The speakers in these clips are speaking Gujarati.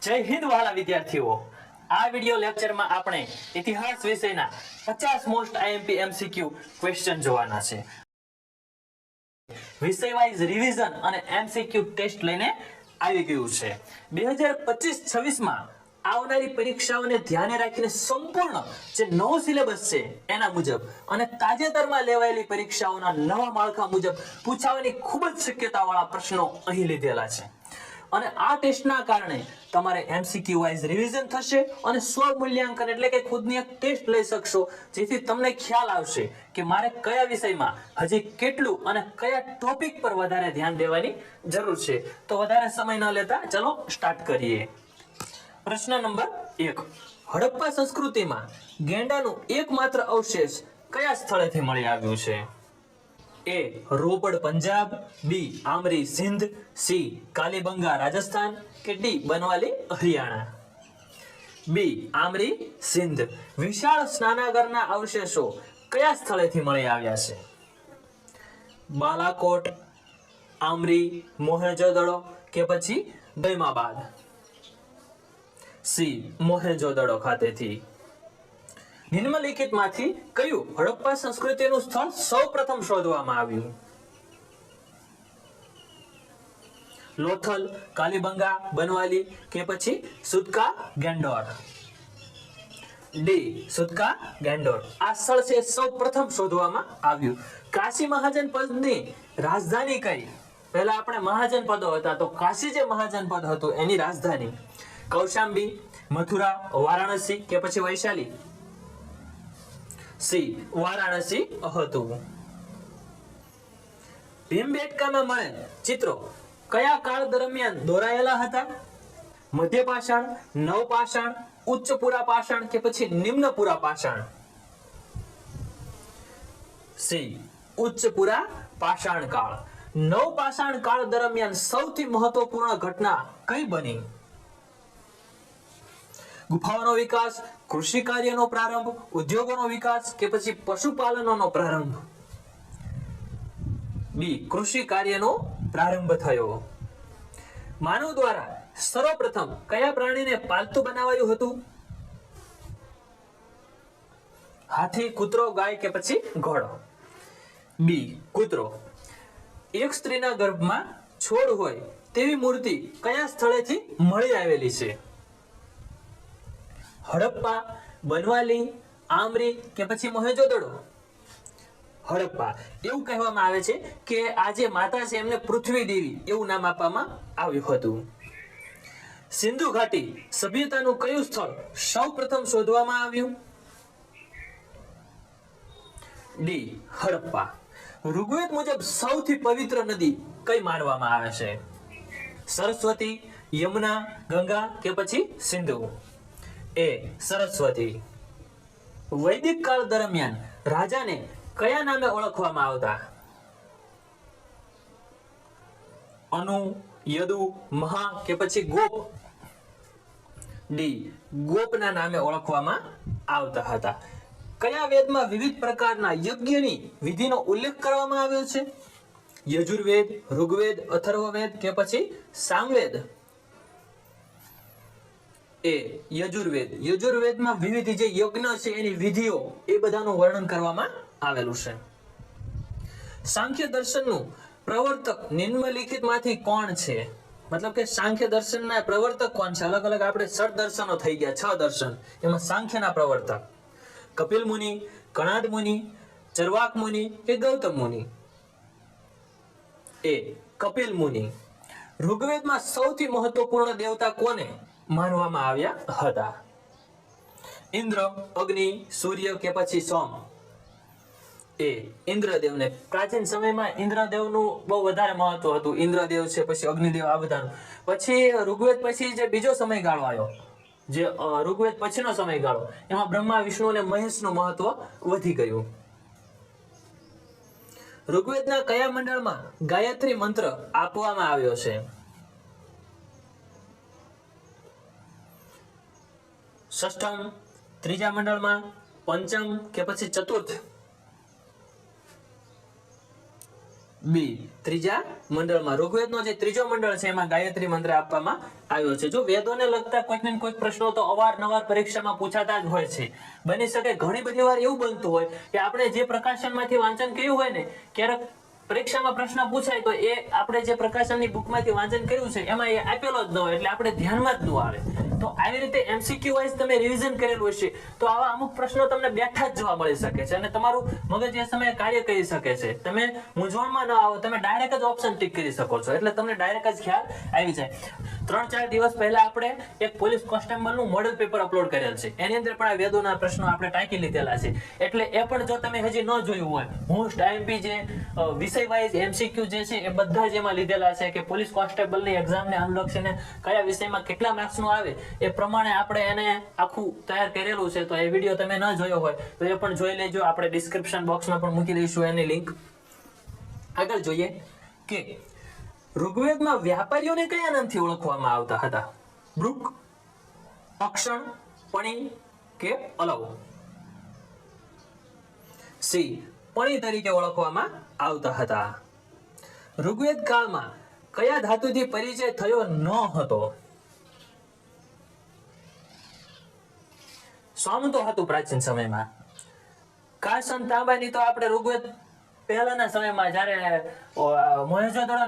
જય હિન્દ વાલા વિદ્યાર્થીઓ, આ વિડિયો લેક્ચરમાં આપણે ઇતિહાસ વિષયના 50 મોસ્ટ આઈએમપી એમસીક્યુ ક્વેશ્ચન જોવાના છે. વિષય વાઇઝ રિવિઝન અને એમસીક્યુ ટેસ્ટ લઈને આવી ગયું છે. 2025-26 માં આવનારી પરીક્ષાઓને ધ્યાને રાખીને સંપૂર્ણ જે નવો સિલેબસ છે એના મુજબ અને તાજેતરમાં લેવાયેલી પરીક્ષાઓના નવા માળખા મુજબ પૂછાવાની ખૂબ જ શક્યતાવાળા પ્રશ્નો અહીં લીધેલા છે. અને આ ટેસ્ટના કારણે તમારે એમસીક્યુ વાઇઝ રિવિઝન થશે અને સ્વ મૂલ્યાંકન એટલે કે ખુદની એક ટેસ્ટ લઈ શકશો, જેથી તમને ખ્યાલ આવશે કે મારે કયા વિષયમાં હજી કેટલું અને કયા ટોપિક પર વધારે ધ્યાન દેવાની જરૂર છે. તો વધારે સમય ન લેતા ચલો સ્ટાર્ટ કરીએ. પ્રશ્ન નંબર 1. હડપ્પા સંસ્કૃતિમાં ગેંડાનું એકમાત્ર અવશેષ કયા સ્થળેથી મળી આવ્યું છે? A. રોપડ Punjab, B. Amri Sindh, C. કાલીબંગા Rajasthan કે D. બનવાલી હરિયાણા. B. આમરી સિંધ. વિશાળ સ્નાનાગારના અવશેષો કયા સ્થળેથી મળી આવ્યા છે? બાલાકોટ, આમરી, મોહેંજો-દડો કે પછી દૈમાબાદ? C. મોહેંજો-દડો ખાતેથી. નિમ્નલિખિતમાંથી કયું હડપ્પા સંસ્કૃતિનું સ્થળ સૌપ્રથમ શોધવામાં આવ્યું? લોથલ, કાલીબંગા, બનવાલી કે પછી સુતકા ગેંડોર? D. સુતકા ગેંડોર. આ સ્થળ છે સૌપ્રથમ શોધવામાં આવ્યું. કાશી મહાજનપદની રાજધાની કઈ? પહેલા આપણે મહાજનપદો હતા, તો કાશી જે મહાજનપદ હતું એની રાજધાની કૌશાંબી, મથુરા, વારાણસી કે પછી વૈશાલી? C. વારાણસી હતું. ભીમબેટકામાં મળેલ ચિત્રો કયા કાળ દરમિયાન દોરાયેલા હતા? મધ્ય પાષાણ, નવ પાષાણ, ઉચ્ચ પુરા પાષાણ કે પછી નિમ્ન પુરા પાષાણ? C. ઉચ્ચ પુરા પાષાણ કાળ. નવ પાષાણ કાળ દરમિયાન સૌથી મહત્વપૂર્ણ ઘટના કઈ બની? ગુફાઓનો વિકાસ, કૃષિ કાર્યનો પ્રારંભ, ઉદ્યોગોનો વિકાસ કે પછી પશુપાલનનો પ્રારંભ? B. કૃષિ કાર્યનો પ્રારંભ થયો. માનવ દ્વારા સર્વપ્રથમ કયા પ્રાણીને પાલતુ બનાવાયું હતું? હાથી, કૂતરો, ગાય કે પછી ઘોડો? B. કૂતરો. એક સ્ત્રીના ગર્ભમાં છોડ હોય તેવી મૂર્તિ કયા સ્થળેથી મળી આવેલી છે? હડપ્પા, બનવાલી, આમરી કે પછી મોહેંજો-દડો? હડપ્પા. એવું કહેવામાં આવે છે કે આ જે માતા છે એમને પૃથ્વી દેવી એવું નામ આપવામાં આવ્યું હતું. સિંધુ ઘાટી સભ્યતાનું કયું સ્થળ સૌપ્રથમ શોધવામાં આવ્યું? D. હડપ્પા. ઋગ્વેદ મુજબ સૌથી પવિત્ર નદી કઈ માનવામાં આવે છે? સરસ્વતી, યમુના, ગંગા કે પછી સિંધુ? A. સરસ્વતી. વૈદિક કાળ દરમિયાન રાજાને કયા નામે ઓળખવામાં આવતા? અનુ, યદુ, મહા કે પછી ગોપ? D. ગોપના નામે ઓળખવામાં આવતા હતા. કયા વેદમાં વિવિધ પ્રકારના યજ્ઞની વિધિનો ઉલ્લેખ કરવામાં આવ્યો છે? યજુર્વેદ, ઋગ્વેદ, અથર્વવેદ કે પછી સામવેદ? A. યજુર્વેદ. યજુર્વેદમાં વિવિધ જે યજ્ઞ છે એની વિધિઓ એ બધાનું વર્ણન કરવામાં આવેલું છે. સાંખ્ય દર્શનનું પ્રવર્તક નિમ્નલિખિતમાંથી કોણ છે? મતલબ કે સાંખ્ય દર્શનના પ્રવર્તક કોણ છે? અલગ અલગ આપણે 6 દર્શનો થઈ ગયા, 6 દર્શન. એમાં સાંખ્યના પ્રવર્તક કપિલ મુનિ, કણાદ મુનિ, ચરવાક મુનિ કે ગૌતમ મુનિ? A. કપિલ મુનિ. ઋગ્વેદમાં સૌથી મહત્વપૂર્ણ દેવતા કોને માનવામાં આવ્યા હતા? ઇન્દ્ર, અગ્નિ, સૂર્ય કે પછી સોમ? A. ઇન્દ્રદેવને. પ્રાચીન સમયમાં ઇન્દ્રદેવનું બહુ વધારે મહત્વ હતું. ઇન્દ્રદેવ છે, પછી અગ્નિદેવ, આ બધાનું. પછી ઋગ્વેદ પછી જે બીજો સમયગાળો આવ્યો, જે ઋગ્વેદ પછીનો સમયગાળો, એમાં બ્રહ્મા, વિષ્ણુ અને મહેશનું મહત્વ વધી ગયું. ઋગ્વેદના કયા મંડળમાં ગાયત્રી મંત્ર આપવામાં આવ્યો છે? ષષ્ઠમ, ત્રીજા મંડળમાં, પંચમ કે પછી ચતુર્થ? B. ત્રીજા મંડળમાં. ઋગ્વેદનો જે ત્રીજો મંડળ છે એમાં ગાયત્રી મંત્ર આપવામાં આવ્યો છે. જો વેદોને લગતા કોઈક ને કોઈક પ્રશ્નો તો અવારનવાર પરીક્ષામાં પૂછાતા જ હોય છે. બની શકે ઘણી બધી વાર એવું બનતું હોય કે આપણે જે પ્રકાશનમાંથી વાંચન કર્યું હોય ને, ક્યારેક પરીક્ષામાં પ્રશ્ન પૂછાય તો એ આપણે જે પ્રકાશનની બુકમાંથી વાંચન કર્યું છે એમાં એ આપેલો જ ન હોય, એટલે આપણે ધ્યાનમાં જ ન આવે. તો આવી રીતે એમસીક્યુ વાઇઝ તમે રિવિઝન કરેલું હશે તો આવા અમુક પ્રશ્નો તમને બેઠા જ જોવા મળી શકે છે અને તમારું મગજ એ સમયે કાર્ય કરી શકે છે. તમે મૂંઝવણમાં ન આવો, તમે ડાયરેક્ટ જ ઓપ્શન ટિક કરી શકો છો, એટલે તમને ડાયરેક્ટ જ ખ્યાલ આવી જાય. 3-4 દિવસ પહેલા આપણે એક પોલીસ કોન્સ્ટેબલનું મોડેલ પેપર અપલોડ કરેલ છે, એની અંદર પણ આ વેદોના પ્રશ્નો આપણે ટાંકી લીધેલા છે. એટલે એ પણ જો તમે હજી ન જોયું હોય, મોસ્ટ આઈએમપી જે વિષય વાઇઝ એમસીક્યુ જે છે એ બધા જ એમાં લીધેલા છે કે પોલીસ કોન્સ્ટેબલની એક્ઝામને અનુલક્ષીને કયા વિષયમાં કેટલા માર્ક્સનું આવે એ પ્રમાણે આપણે એને આખું તૈયાર કરેલું છે. તો એ વિડીયો તમે ન જોયો હોય તો એ પણ જોઈ લેજો, આપણે ડિસ્ક્રિપ્શન બોક્સમાં પણ મૂકી દઈશું એની લિંક. આગળ જોઈએ કે ઋગ્વેદમાં વ્યાપારીઓને કયા નામથી ઓળખવામાં આવતા હતા? બ્રુક, અક્ષણ, પણી કે અલવ? સી, પણી તરીકે ઓળખવામાં આવતા હતા. ઋગ્વેદ કાળમાં કયા ધાતુથી પરિચય થયો ન હતો? સોનું તો હતું પ્રાચીન સમયમાં. કાંસન તાંબાની તો આપણે ઋગ્વેદ પહેલાના સમયમાં જ્યારે મોહેંજો-દડો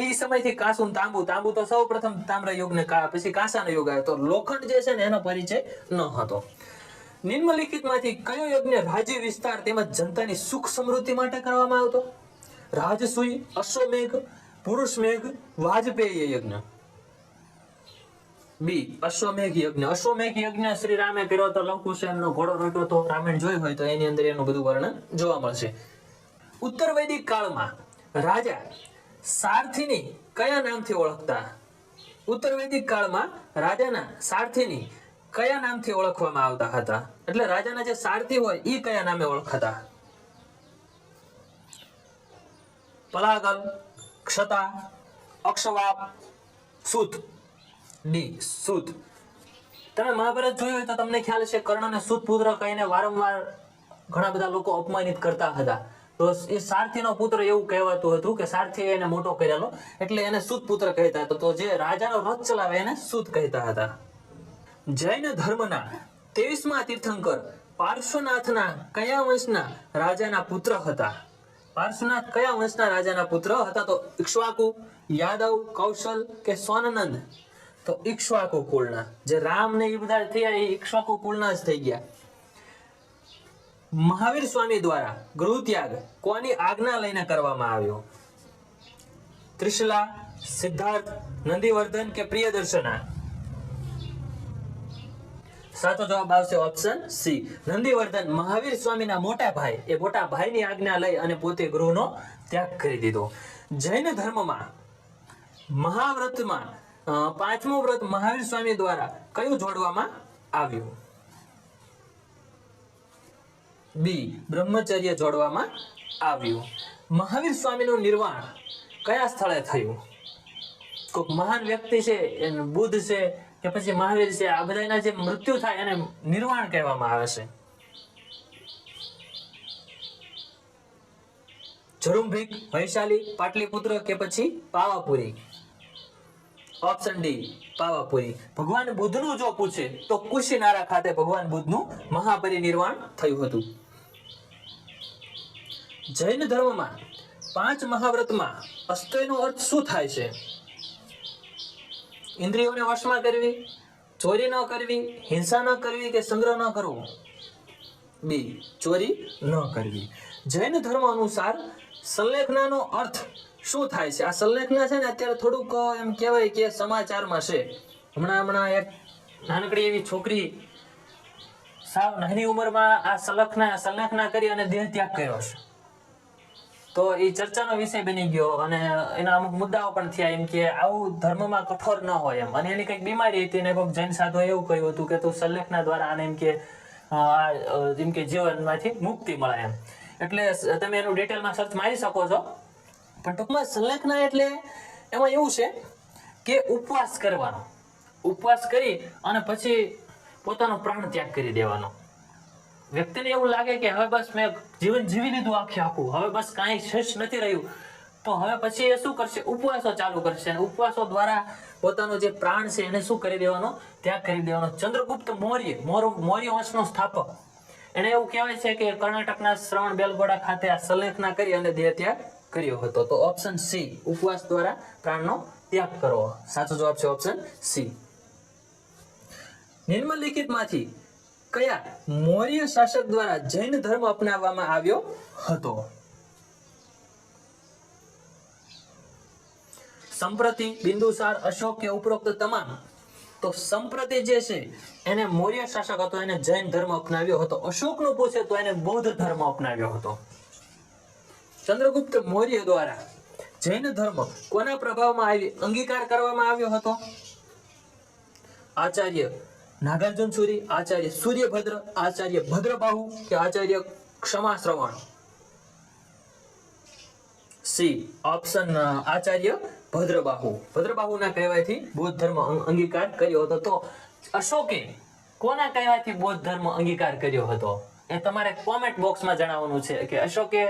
ઈ સમયથી કાંસું તાંબુ તો સૌપ્રથમ તામ્ર યુગને પછી કાંસાનો યુગ આવ્યો, તો લોખંડ જે છે ને એનો પરિચય ન હતો. નિમ્નલિખિતમાંથી કયો યજ્ઞ રાજ્ય વિસ્તાર તેમજ જનતાની સુખ સમૃદ્ધિ માટે કરવામાં આવતો? રાજસૂય, અશ્વમેઘ, પુરુષમેઘ, વાજપેયી યજ્ઞ? બી, અશ્વમેઘ યજ્ઞ. અશ્વમેઘ યજ્ઞ શ્રી રામે કર્યો તો, લંકુશેનનો ઘોડો રોક્યો તો, રામાયણ જોઈ હોય તો એની અંદર એનું બધું વર્ણન જોવા મળશે. ઉત્તર વૈદિક કાળમાં રાજા સારથીની કયા નામથી ઓળખતા? ઉત્તર વૈદિક કાળમાં રાજાના સારથીની કયા નામથી ઓળખવામાં આવતા હતા? એટલે રાજાના જે સારથી હોય ઈ કયા નામે ઓળખાતા? પલાગલ, ક્ષતા, અક્ષવાપ, સૂત? ડી, સૂત. તમે મહાભારત જોયું હોય તો તમને ખ્યાલ છે કર્ણને સૂત પુત્ર કહીને વારંવાર ઘણા બધા લોકો અપમાનિત કરતા હતા. તો એ સારથીનો પુત્ર એવું કહેવાતું હતું કે સારથીએ એને મોટો કરેલો, એટલે એને સૂત પુત્ર કહેતા હતા. તો જે રાજાનો રથ ચલાવે એને સૂત કહેતા હતા. જૈન ધર્મના 23મા તીર્થંકર પાર્શ્વનાથના કયા વંશના રાજાના પુત્ર હતા? પાર્શ્વનાથ કયા વંશના રાજાના પુત્ર હતા? તો ઇક્ષ્વાકુ, યાદવ, કૌશલ કે સોનનંદ? તો ઇક્ષ્વાકુ કુળના. જે રામ ને એ બધા થયા એ ઇક્ષ્વાકુ કુળના જ થઈ ગયા. મહાવીર સ્વામી દ્વારા ગૃહ ત્યાગ કોની આજ્ઞા લઈને કરવામાં આવ્યો? ત્રિશલા, સિદ્ધાર્થ, નંદીવર્ધન કે પ્રિયદર્શના? સાચો જવાબ આવશે ઓપ્શન સી, નંદીવર્ધન. મહાવીર સ્વામીના મોટા ભાઈ, એ મોટા ભાઈની આજ્ઞા લઈ અને પોતે ગૃહનો ત્યાગ કરી દીધો. જૈન ધર્મમાં મહાવ્રતમાં 5મું વ્રત મહાવીર સ્વામી દ્વારા કયું જોડવામાં આવ્યું? બી, બ્રહ્મચર્ય જોડવામાં આવ્યું. મહાવીર સ્વામીનું નિર્વાણ કયા સ્થળે થયું? કોઈક મહાન વ્યક્તિ છે, બુદ્ધ છે કે પછી મહાવીર છે, આ બધાના જે મૃત્યુ થાય એને નિર્વાણ કહેવામાં આવે છે. ઝરુમભીક, વૈશાલી, પાટલીપુત્ર કે પછી પાવાપુરી? Option D, Pawapuri. ભગવાન બુદ્ધનું જો પૂછે તો કુશીનારા ખાતે ભગવાન બુદ્ધનું મહાપરિનિર્વાણ થયું હતું. જૈન ધર્મમાં 5 મહાવ્રતમાં અસ્તયનો અર્થ શું થાય છે? ઇન્દ્રિયોને વશમાં કરવી, ચોરી ન કરવી, હિંસા ન કરવી કે સંગ્રહ ન કરવો? બી, ચોરી ન કરવી. જૈન ધર્મ અનુસાર સંલેખનાનો અર્થ શું થાય છે? આ સંલેખના છે ને અત્યારે થોડુંક એમ કહેવાય કે સમાચારમાં છે. હમણાં એક નાનકડી એવી છોકરી સાવ નાની ઉંમરમાં આ સંલેખના કરી અને દેહ ત્યાગ કર્યો છે. તો એ ચર્ચાનો વિષય બની ગયો અને એના અમુક મુદ્દાઓ પણ થયા, એમ કે આવું ધર્મમાં કઠોર ન હોય એમ. અને એની કંઈક બીમારી હતી ને કોઈક જૈન સાધુએ એવું કહ્યું હતું કે તું સંલેખના દ્વારા આને એમ કે જીવનમાંથી મુક્તિ મળે એમ. એટલે તમે એનું ડિટેલમાં સર્ચ મારી શકો છો. પણ ટૂંકમાં સંલેખના એટલે એમાં એવું છે કે ઉપવાસ કરવાનો, ઉપવાસ કરી અને પછી પોતાનો પ્રાણ ત્યાગ કરી દેવાનો. વ્યક્તિને એવું લાગે કે હવે બસ મેં જીવન જીવી લીધું આખું, હવે બસ કાંઈ શેષ નથી રહ્યું, તો હવે પછી એ શું કરશે? ઉપવાસો ચાલુ કરશે અને ઉપવાસો દ્વારા પોતાનો જે પ્રાણ છે એને શું કરી દેવાનો? ત્યાગ કરી દેવાનો. ચંદ્રગુપ્ત મૌર્ય વંશનો સ્થાપક, એને એવું કહેવાય છે કે કર્ણાટકના શ્રવણ બેલગોડા ખાતે આ સલેખના કરી અને દેહ ત્યાગ કર્યો હતો. તો ઓપ્શન સી, ઉપવાસ દ્વારા પ્રાણનો ત્યાગ કરવો. સાચો જવાબ છે ઓપ્શન સી. નિમ્નલિખિતમાંથી કયા મૌર્ય શાસક દ્વારા જૈન ધર્મ અપનાવવામાં આવ્યો હતો? સંપ્રતિ, બિંદુસાર, અશોક કે ઉપરોક્ત તમામ? તો સંપ્રતિ જે છે એને મૌર્ય શાસક હતો, એને જૈન ધર્મ અપનાવ્યો હતો. અશોકનું પૂછે તો એને બૌદ્ધ ધર્મ અપનાવ્યો હતો. ચંદ્રગુપ્ત મૌર્ય દ્વારા જૈન ધર્મ કોના પ્રભાવમાં આવી અંગીકાર કરવામાં આવ્યો હતો? આચાર્ય નાગાર્જુન સૂરી, આચાર્ય સૂર્યભદ્ર, આચાર્ય ભદ્રબાહુ કે આચાર્ય ક્ષમાશ્રવણ? સી ઓપ્શન, આચાર્ય ભદ્રબાહુના કહેવાયથી બૌદ્ધ ધર્મ અંગીકાર કર્યો હતો. તો અશોકે કોના કહેવાયથી બૌદ્ધ ધર્મ અંગીકાર કર્યો હતો? એ તમારે કોમેન્ટ બોક્સમાં જણાવવાનું છે કે અશોકે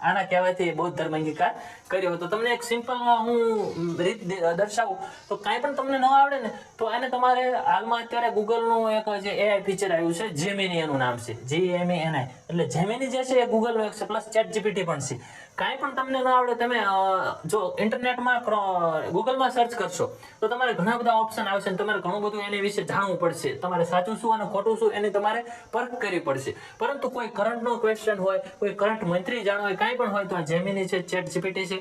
આના કહેવાયથી બૌદ્ધ ધર્મ અંગીકાર કર્યો હતો. તમને એક સિમ્પલ હું રીત દર્શાવું તો કાંઈ પણ તમને ન આવડે ને તો એને તમારે હાલમાં અત્યારે ગૂગલનું એક જે એઆઈ ફીચર આવ્યું છે, જેમિની એનું નામ છે, GEMINI. એટલે જેમિની જે છે એ ગૂગલનું એક છે, પ્લસ ChatGPT પણ છે. કાંઈ પણ તમને ન આવડે તમે જો ઇન્ટરનેટમાં ગૂગલમાં સર્ચ કરશો તો તમારે ઘણા બધા ઓપ્શન આવશે અને તમારે ઘણું બધું એની વિશે જાણવું પડશે. તમારે સાચું શું અને ખોટું શું એની તમારે પરખ કરવી પડશે. પરંતુ કોઈ કરંટનો ક્વેશ્ચન હોય, કોઈ કરંટ મંત્રી જાણો હોય, કાંઈ પણ હોય તો આ જેમિની છે, ChatGPT છે,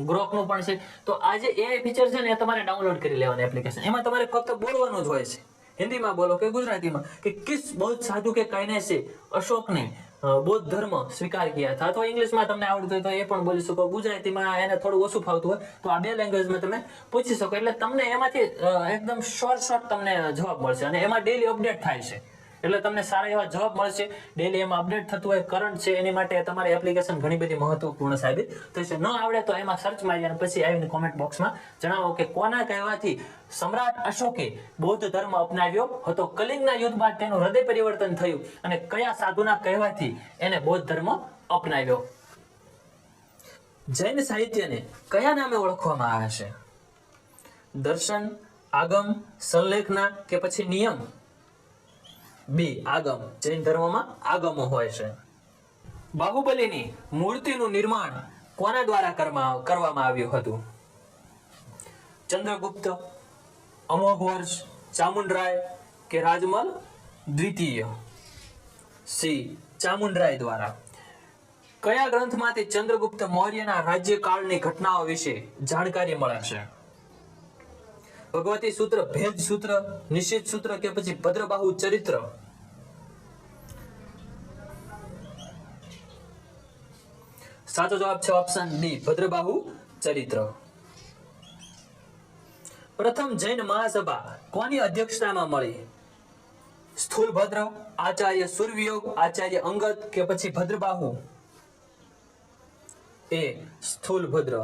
ગ્રોકનું પણ છે. તો આ જે એઆઈ ફીચર છે ને એ તમારે ડાઉનલોડ કરી લેવાની એપ્લિકેશન. એમાં તમારે ફક્ત બોલવાનું જ હોય છે, હિન્દીમાં બોલો કે ગુજરાતીમાં, કે કિસ બૌદ્ધ સાધુ કે કહીને છે અશોકને બૌદ્ધ ધર્મ સ્વીકાર કિયા था. અથવા ઇંગ્લિશમાં તમને આવડતું હોય તો એ પણ બોલી શકો, ગુજરાતીમાં એને થોડું ઓછું ફાવતું હોય તો આ બે લેંગ્વેજમાં તમે પૂછી શકો. એટલે તમને એમાંથી એકદમ શોર્ટ તમને જવાબ મળશે અને એમાં ડેલી અપડેટ થાય છે. એટલે તમને સારા એવા જવાબ મળશે. ડેલી એમાં અપડેટ થતું હોય, કરંટ છે, એની માટે તમારી એપ્લિકેશન ઘણી બધી મહત્વપૂર્ણ સાબિત થશે. ન આવડે તો એમાં સર્ચ મારી અને પછી આવીને કોમેન્ટ બોક્સમાં જણાવો કે કોના કહેવાથી સમ્રાટ અશોકે બૌદ્ધ ધર્મ અપનાવ્યો હતો? કલિંગના યુદ્ધ બાદ તેનું હૃદય પરિવર્તન થયું અને કયા સાધુના કહેવાથી એને બૌદ્ધ ધર્મ અપનાવ્યો? જૈન સાહિત્યને કયા નામે ઓળખવામાં આવે છે? દર્શન, આગમ, સંલેખના કે પછી નિયમ? બી આગમ. જૈન ધર્મમાં આગમો હોય છે. બાહુબલીની મૂર્તિનું નિર્માણ કોના દ્વારા કરવામાં આવ્યું હતું? ચંદ્રગુપ્ત, અમોઘવર્ષ, ચામુંડરાય કે રાજમલ દ્વિતીય? સી ચામુંડરાય દ્વારા. કયા ગ્રંથમાંથી ચંદ્રગુપ્ત મૌર્યના રાજ્યકાળની ઘટનાઓ વિશે જાણકારી મળે છે? ભગવતી સૂત્ર, ભેદ સૂત્ર, નિશ્ચિત સૂત્ર કે પછી ભદ્રબાહુ ચરિત્ર? સાચો જવાબ છે ઓપ્શન ડી, ભદ્રબાહુ ચરિત્ર. પ્રથમ જૈન મહાસભા કોની અધ્યક્ષતામાં મળી? સ્થૂલભદ્ર, આચાર્ય સૂર્યયોગ, આચાર્ય અંગદ કે પછી ભદ્રબાહુ? એ સ્થૂલભદ્ર.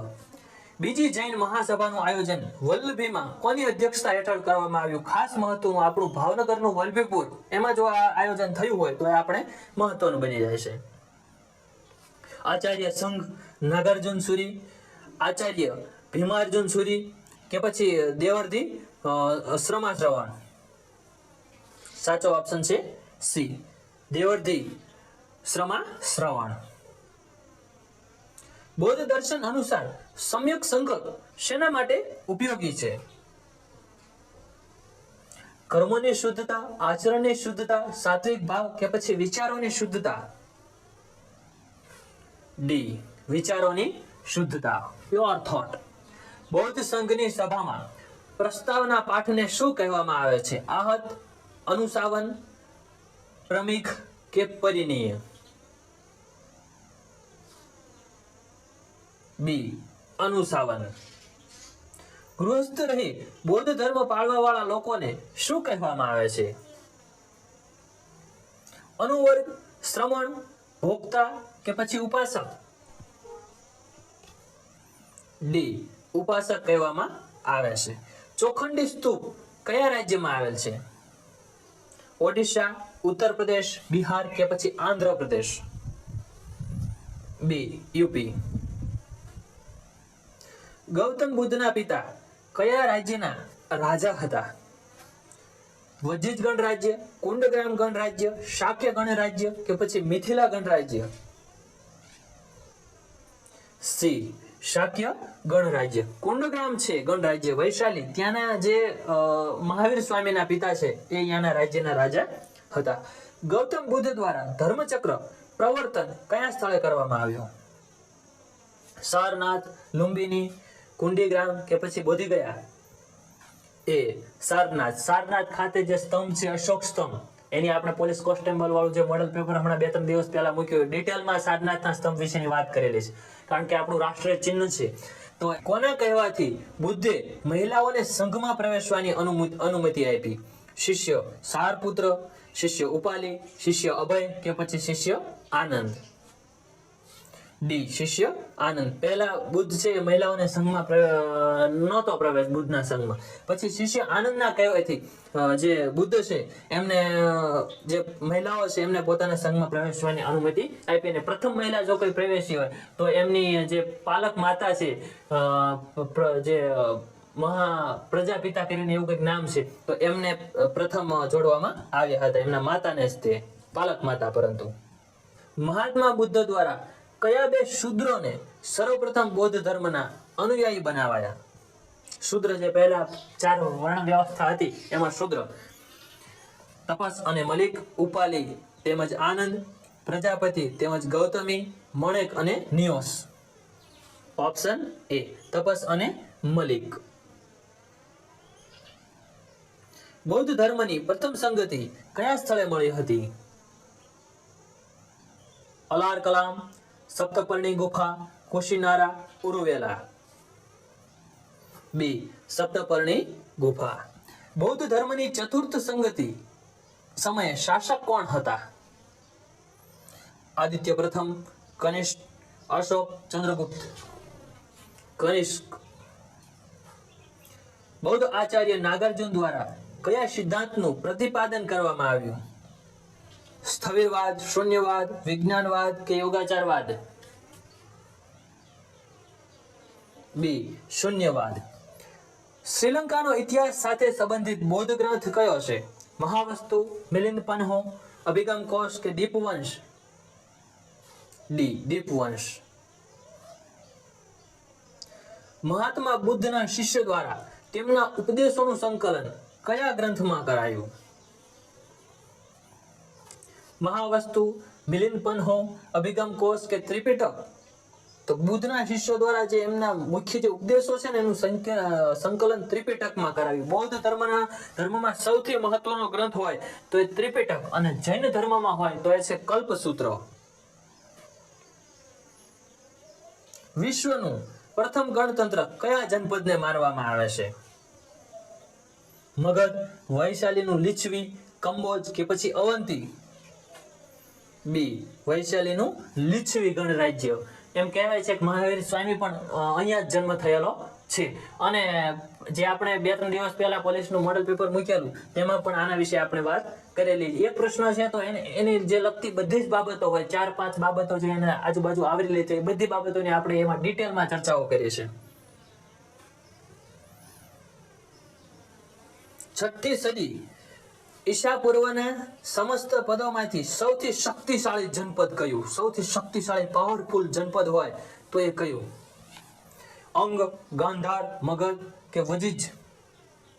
બીજી જૈન મહાસભાનું આયોજન વલ્લભીમાં કોની અધ્યક્ષતા હેઠળ કરવામાં આવ્યું? ખાસ મહત્વનું આપણું ભાવનગરનું વલ્લભીપુર, એમાં જો આ આયોજન થયું હોય તો એ આપણે મહત્વનું બની જાય છે. આચાર્ય સંઘ, નાગાર્જુન સૂરી, આચાર્ય ભીમાર્જુન સૂરી કે પછી દેવર્ધી શ્રમાશ્રવણ? સાચો ઓપ્શન છે સી, દેવર્ધી શ્રમાશ્રવણ. બૌદ્ધ દર્શન અનુસાર સમ્યક સંકલ્પ શેના માટે ઉપયોગી છે? કર્મોની શુદ્ધતા, આચરણની શુદ્ધતા, સાત્વિક ભાવ કે પછી વિચારોની શુદ્ધતા? ડી વિચારોની શુદ્ધતા, પ્યોર થોટ. બૌદ્ધ સંઘની સભામાં પ્રસ્તાવના પાઠને શું કહેવામાં આવે છે? આહત, અનુશાવન, પ્રમિખ કે પરિણીય? બી અનુશાવન. ગૃહસ્થ રહી બૌદ્ધ ધર્મ પાળવા વાળા લોકોને શું કહેવામાં આવે છે? અનુવર્ગ, શ્રમણ, ભોક્તા કે પછી ઉપાસક? ડી ઉપાસક કહેવામાં આવે છે. ચોખંડી સ્તૂપ કયા રાજ્યમાં આવેલ છે? ઓડિશા, ઉત્તર પ્રદેશ, બિહાર કે પછી આંધ્ર પ્રદેશ? બી યુપી. ગૌતમ બુદ્ધના પિતા કયા રાજ્યના રાજા હતા? વજિજ ગણરાજ્ય, કુંડગ્રામ ગણરાજ્ય, શાક્ય ગણરાજ્ય કે પછી મિથિલા ગણરાજ્ય? સી, શાક્ય ગણરાજ્ય. કુંડગ્રામ છે ગણરાજ્ય વૈશાલી, ત્યાંના જે મહાવીર સ્વામીના પિતા છે એ અહીંયાના રાજ્યના રાજા હતા. ગૌતમ બુદ્ધ દ્વારા ધર્મચક્ર પ્રવર્તન કયા સ્થળે કરવામાં આવ્યું? સારનાથ, લુંબિની, કુંડીગ્રામ કે પછી બોધિગયા? એ સારનાથ. સારનાથ ખાતે જે સ્તંભ છે અશોક સ્તંભ, એની આપણે પોલીસ કોન્સ્ટેબલ વાળું જે મોડેલ પેપર હમણાં 2-3 દિવસ પહેલા મૂક્યું, ડિટેલમાં સારનાથના સ્તંભ વિશેની વાત કરેલી છે, કારણ કે આપણું રાષ્ટ્રીય ચિહ્ન છે. તો કોના કહેવાથી બુદ્ધે મહિલાઓને સંઘમાં પ્રવેશવાની અનુમતિ આપી? શિષ્ય સારપુત્ર, શિષ્ય ઉપાલી, શિષ્ય અભય કે પછી શિષ્ય આનંદ? ડી, શિષ્ય આનંદ. પહેલા બુદ્ધ છે એ મહિલાઓને સંઘમાં નહોતો પ્રવેશ બુદ્ધના સંઘમાં. પછી શિષ્ય આનંદના કહેવાથી જે બુદ્ધ છે એમને જે મહિલાઓ છે એમને પોતાના સંઘમાં પ્રવેશવાની અનુમતિ આપી. અને પ્રથમ મહિલા જો કોઈ પ્રવેશી હોય તો એમની જે પાલક માતા છે, જે મહા પ્રજાપિતા કરીને એવું કંઈક નામ છે, તો એમને પ્રથમ જોડવામાં આવ્યા હતા, એમના માતાને જ તે પાલક માતા. પરંતુ મહાત્મા બુદ્ધ દ્વારા કયા બે શૂદ્રોને સર્વપ્રથમ બૌદ્ધ ધર્મના અનુયાયી બનાવાયા? શૂદ્ર જે પહેલા 4 વર્ણ વ્યવસ્થા હતી એમાં શૂદ્ર તપસ અને મલિક, ઉપાલી તેમજ આનંદ, પ્રજાપતિ તેમજ ગૌતમી, મણેક અને નિયોસ. ઓપ્શન એ, તપસ અને મલિક. બૌદ્ધ ધર્મની પ્રથમ સંગતિ કયા સ્થળે મળી હતી? અલાર કલામ, સપ્તપર્ણી ગુફા, કુશીનારા, ઉરુવેલા? બી, સપ્તપર્ણી ગુફા. બૌદ્ધ ધર્મની ચતુર્થ સંગતિ સમયે શાસક કોણ હતા? આદિત્ય પ્રથમ, કનિષ્ક, અશોક, ચંદ્રગુપ્ત? કનિષ્ક. બૌદ્ધ આચાર્ય નાગાર્જુન દ્વારા કયા સિદ્ધાંતનું પ્રતિપાદન કરવામાં આવ્યું? સ્થવિરવાદ, શૂન્યવાદ, વિજ્ઞાનવાદ કે યોગાચારવાદ? બી, શૂન્યવાદ. શ્રીલંકાનો ઇતિહાસ સાથે સંબંધિત બૌદ્ધ ગ્રંથ કયો છે? મહાવસ્તુ, મિલિંદ પન્હો, અભિગમ કોશ કે દીપવંશ? ડી, દીપવંશ. મહાત્મા બુદ્ધના શિષ્ય દ્વારા તેમના ઉપદેશોનું સંકલન કયા ગ્રંથમાં કરાયું? મહાવસ્તુ, મિલિંદ પન્હો, અભિગમ કોશ કે ત્રિપિટક? તો બુદ્ધના શિષ્યો દ્વારા જે એમના મુખ્ય જે ઉપદેશો છે ને એનું સંકલન ત્રિપિટકમાં કરાવ્યું. બૌદ્ધ ધર્મમાં સૌથી મહત્વનો ગ્રંથ હોય તો એ ત્રિપિટક, અને જૈન ધર્મમાં હોય તો એ છે કલ્પસૂત્ર. વિશ્વનું પ્રથમ ગણતંત્ર કયા જનપદને માનવામાં આવે છે? મગધ, વૈશાલીનું લીછવી, કંબોજ કે પછી અવંતી? બી, વૈશાલીનું લીછવી ગણરાજ્ય. એમ કહેવાય છે કે મહાવીર સ્વામી પણ અહીંયા જ જન્મ થયેલો છે. અને જે આપણે 2-3 દિવસ પહેલા પોલીસનું મોડેલ પેપર મૂકેલું તેમાં પણ આના વિશે આપણે વાત કરેલી. એક પ્રશ્ન છે તો એની જે લગતી બધી જ બાબતો હોય, 4-5 બાબતો જે એના આજુબાજુ આવરી લે છે, એ બધી બાબતોની આપણે એમાં ડિટેલમાં ચર્ચાઓ કરી છે. 6ઠી સદી ઈસા પૂર્વના સમસ્ત પદોમાંથી સૌથી શક્તિશાળી જનપદ કયું? સૌથી શક્તિશાળી પાવરફુલ જનપદ હોય તો એ કયું? અંગ, ગાંધાર, મગધ કે વજિજ?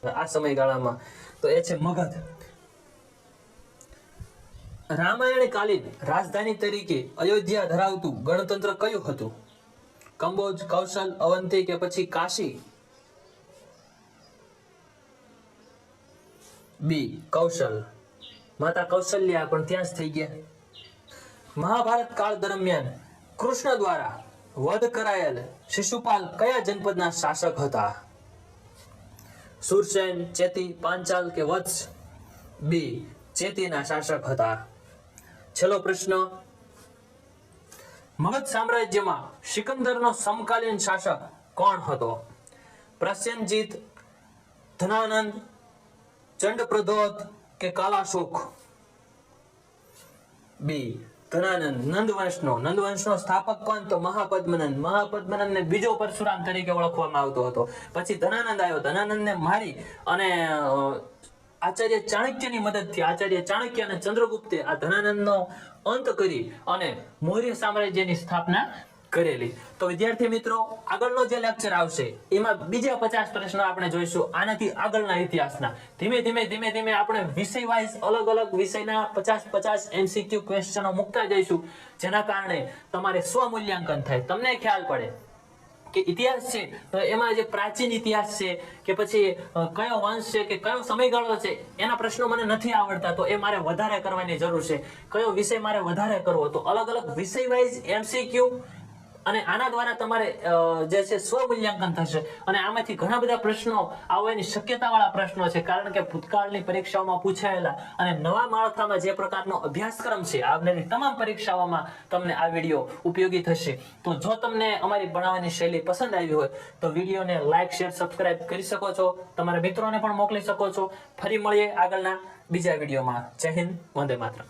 આ સમયગાળામાં તો એ છે મગધ. રામાયણ કાલીન રાજધાની તરીકે અયોધ્યા ધરાવતું ગણતંત્ર કયું હતું? કંબોજ, કૌશલ, અવંતી કે પછી કાશી? બી, કૌશલ. માતા કૌશલ્યા પણ ત્યાં જ થઈ ગયા. મહાભારત કાળ દરમિયાન કૃષ્ણ દ્વારા વધ કરાયેલ શિશુપાલ કયા જનપદના શાસક હતા? સુરસેન, ચેતી, પાંચાલ કે વત્સ? બી, ચેતીના શાસક હતા. છેલ્લો પ્રશ્ન. મગધ સામ્રાજ્યમાં સિકંદરનો સમકાલીન શાસક કોણ હતો? પ્રસેનજીત, ધનાનંદ, ચંડપ્રદ્યોત કે કાલાશોક? બી, ધનાનંદ નંદવંશનો સ્થાપક કોણ? તો મહાપદ્મનંદને બીજો પરશુરામ તરીકે ઓળખવામાં આવતો હતો. પછી ધનાનંદ આવ્યો. ધનાનંદને મારી અને આચાર્ય ચાણક્યની મદદથી આચાર્ય ચાણક્ય અને ચંદ્રગુપ્તે આ ધનાનંદનો અંત કરી અને મૌર્ય સામ્રાજ્યની સ્થાપના કરેલી. તો વિદ્યાર્થી મિત્રો, આગળનો જે લેક્ચર આવશે એમાં બીજા 50 પ્રશ્નો આપણે જોઈશું આનાથી આગળના ઇતિહાસના. ધીમે ધીમે આપણે વિષય વાઇઝ અલગ વિષયના 50 MCQ ક્વેશ્ચનો મૂકતા જઈશું, જેના કારણે તમારે સ્વમૂલ્યાંકન થાય, તમને ખ્યાલ પડે કે ઇતિહાસ છે તો એમાં જે પ્રાચીન ઇતિહાસ છે કે પછી કયો વંશ છે કે કયો સમયગાળો છે એના પ્રશ્નો મને નથી આવડતા, તો એ મારે વધારે કરવાની જરૂર છે. કયો વિષય મારે વધારે કરવો, તો અલગ વિષય વાઇઝ MCQ અને આના દ્વારા તમારે જે છે સ્વમૂલ્યાંકન થશે. અને આમાંથી ઘણા બધા પ્રશ્નો આવવાની શક્યતાવાળા પ્રશ્નો છે, કારણ કે ભૂતકાળની પરીક્ષાઓમાં પૂછાયેલા અને નવા માળખામાં જે પ્રકારનો અભ્યાસક્રમ છે આવનારી તમામ પરીક્ષાઓમાં તમને આ વિડીયો ઉપયોગી થશે. તો જો તમને અમારી ભણાવવાની શૈલી પસંદ આવી હોય તો વિડીયોને લાઈક, શેર, સબસ્ક્રાઇબ કરી શકો છો, તમારા મિત્રોને પણ મોકલી શકો છો. ફરી મળીએ આગળના બીજા વિડીયોમાં. જય હિન્દ, વંદે માતરમ.